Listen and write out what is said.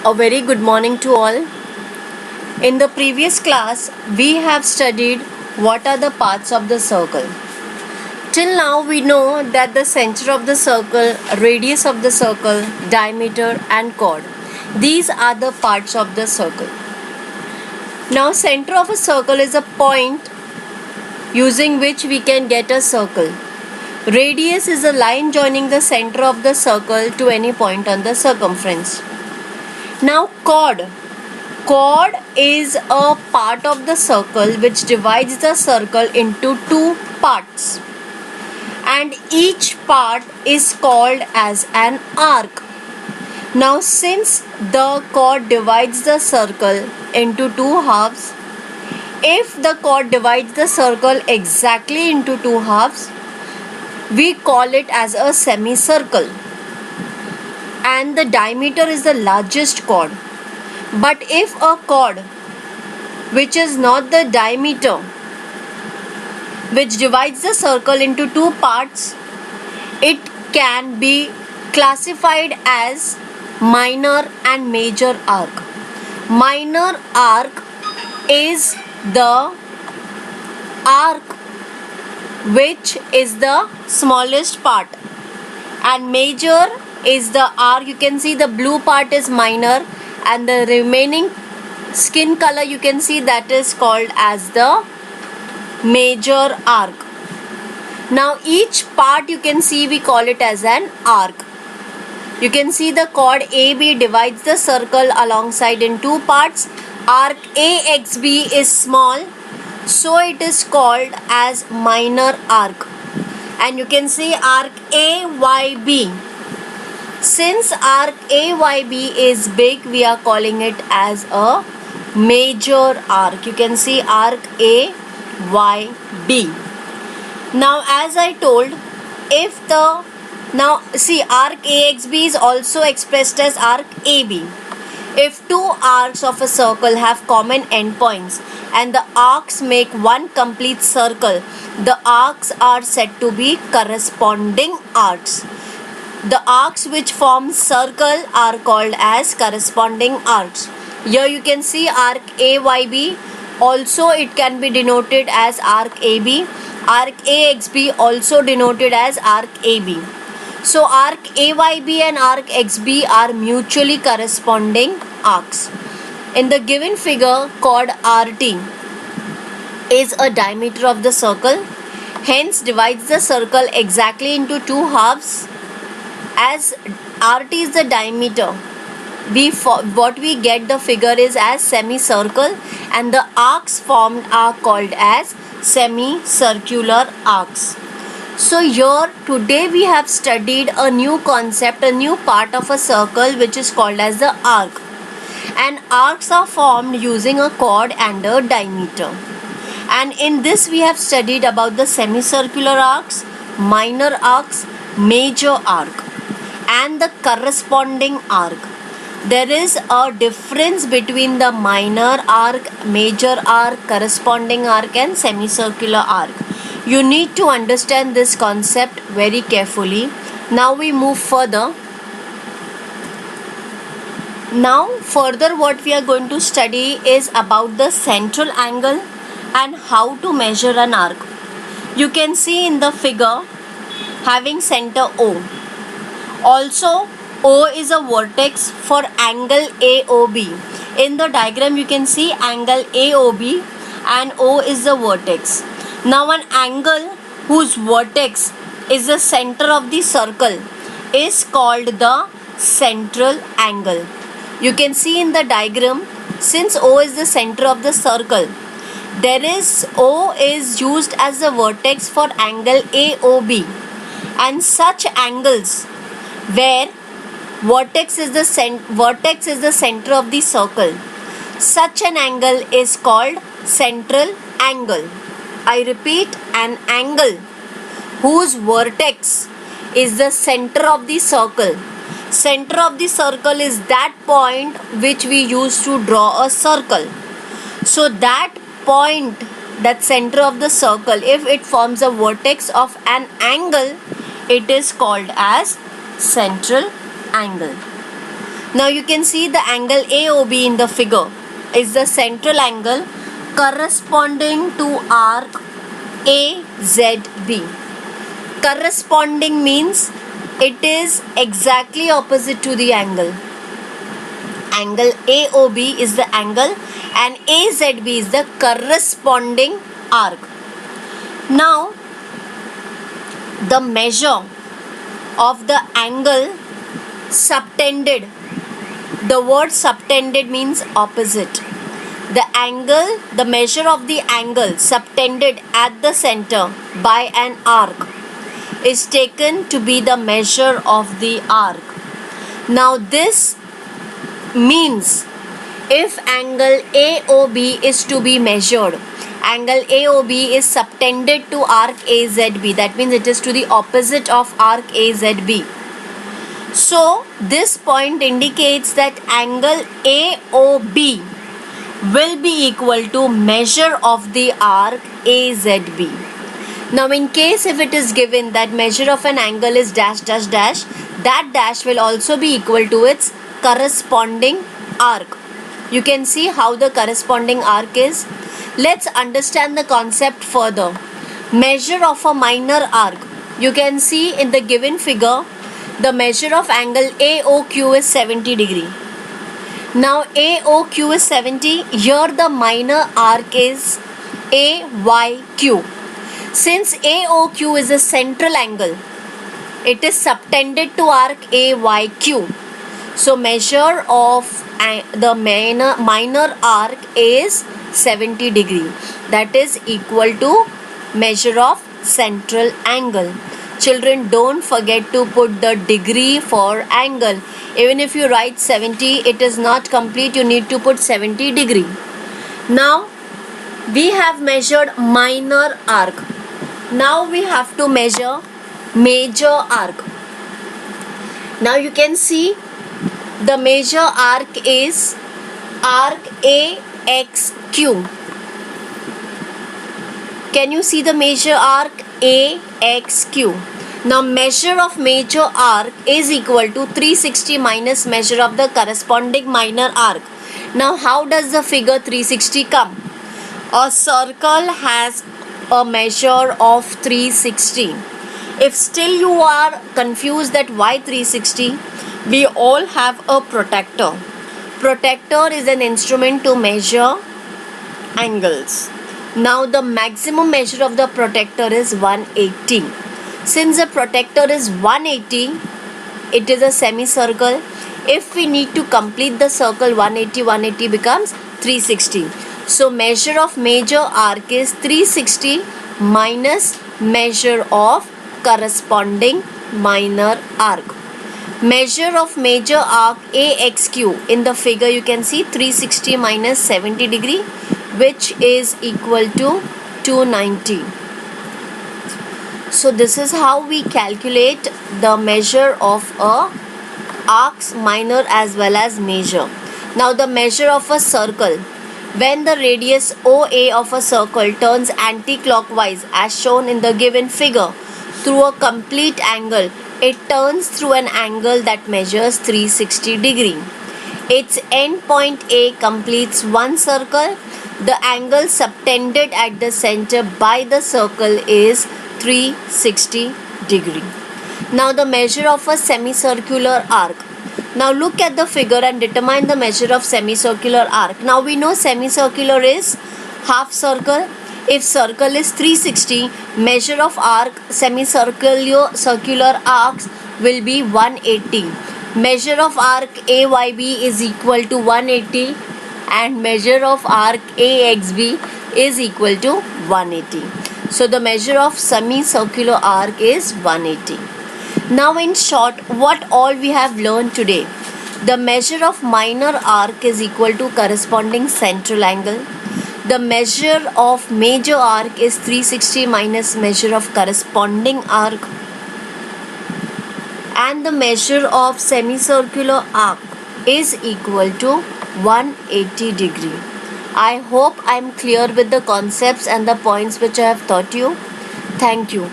A very good morning to all. In the previous class, we have studied what are the parts of the circle. Till now, we know that the center of the circle, radius of the circle, diameter, and chord. These are the parts of the circle. Now, center of a circle is a point using which we can get a circle. Radius is a line joining the center of the circle to any point on the circumference. Now, chord. Chord is a part of the circle which divides the circle into two parts, and each part is called as an arc. Now, since the chord divides the circle into two halves, if the chord divides the circle exactly into two halves, we call it as a semicircle, and the diameter is the largest chord. But if a chord which is not the diameter, which divides the circle into two parts, it can be classified as minor and major arc. Minor arc is the arc which is the smallest part, and major is the arc. You can see the blue part is minor, and the remaining skin color you can see that is called as the major arc. Now each part you can see we call it as an arc. You can see the chord AB divides the circle alongside in two parts. Arc AXB is small, so it is called as minor arc. And you can see arc AYB. Since arc AYB is big, we are calling it as a major arc. You can see arc AYB. Now, as I told, now see, arc AXB is also expressed as arc AB. If two arcs of a circle have common endpoints and the arcs make one complete circle, the arcs are said to be corresponding arcs. The arcs which form circle are called as corresponding arcs. Here you can see arc AYB. Also it can be denoted as arc AB. Arc AXB also denoted as arc AB. So arc AYB and arc XB are mutually corresponding arcs. In the given figure, chord RT is a diameter of the circle, hence divides the circle exactly into two halves. As RT is the diameter, what we get the figure is as semicircle, and the arcs formed are called as semicircular arcs. So here today we have studied a new concept, a new part of a circle which is called as the arc. And arcs are formed using a chord and a diameter. And in this we have studied about the semicircular arcs, minor arcs, major arc, and the corresponding arc. There is a difference between the minor arc, major arc, corresponding arc, and semicircular arc. You need to understand this concept very carefully. Now we move further. Now further what we are going to study is about the central angle and how to measure an arc. You can see in the figure having center O. Also, O is a vertex for angle AOB. In the diagram you can see angle AOB and O is the vertex. Now an angle whose vertex is the center of the circle is called the central angle. You can see in the diagram, since O is the center of the circle, O is used as the vertex for angle AOB, and such angles where vertex is the center of the circle, such an angle is called central angle. I repeat, an angle whose vertex is the center of the circle. Center of the circle is that point which we use to draw a circle. So that point, that center of the circle, if it forms a vertex of an angle, it is called as central angle. Now you can see the angle AOB in the figure is the central angle corresponding to arc AZB. Corresponding means it is exactly opposite to the angle. Angle AOB is the angle and AZB is the corresponding arc. Now the measure of the angle subtended. The word subtended means opposite. The measure of the angle subtended at the center by an arc is taken to be the measure of the arc. Now this means if angle AOB is to be measured, angle AOB is subtended to arc AZB. That means it is to the opposite of arc AZB. So this point indicates that angle AOB will be equal to measure of the arc AZB. Now in case if it is given that measure of an angle is dash dash dash, that dash will also be equal to its corresponding arc. You can see how the corresponding arc is. Let's understand the concept further. Measure of a minor arc. You can see in the given figure the measure of angle AOQ is 70 degree. Now AOQ is 70. Here the minor arc is AYQ. Since AOQ is a central angle, it is subtended to arc AYQ. So measure of the minor arc is 70 degree. That is equal to measure of central angle. Children, don't forget to put the degree for angle. Even if you write 70, it is not complete. You need to put 70 degree. Now we have measured minor arc. Now we have to measure major arc. Now you can see the major arc is arc AXQ. Can you see the major arc AXQ? Now measure of major arc is equal to 360 minus measure of the corresponding minor arc. Now how does the figure 360 come? A circle has a measure of 360. If still you are confused that why 360, we all have a protractor. Protractor is an instrument to measure angles. Now the maximum measure of the protractor is 180. Since the protractor is 180, it is a semicircle. If we need to complete the circle 180 becomes 360. So measure of major arc is 360 minus measure of corresponding minor arc. Measure of major arc AXQ. In the figure you can see 360 minus 70 degree, which is equal to 290. So this is how we calculate the measure of a arcs, minor as well as major. Now the measure of a circle. When the radius OA of a circle turns anti-clockwise as shown in the given figure through a complete angle, it turns through an angle that measures 360 degree. Its end point A completes one circle. The angle subtended at the center by the circle is 360 degree. Now the measure of a semicircular arc. Now look at the figure and determine the measure of semicircular arc. Now we know semicircular is half circle. If circle is 360, measure of arc semicircular arcs will be 180. Measure of arc AYB is equal to 180 and measure of arc AXB is equal to 180. So the measure of semicircular arc is 180. Now in short, what all we have learned today? The measure of minor arc is equal to corresponding central angle. The measure of major arc is 360 minus measure of corresponding arc. And the measure of semicircular arc is equal to 180 degree. I hope I am clear with the concepts and the points which I have taught you. Thank you.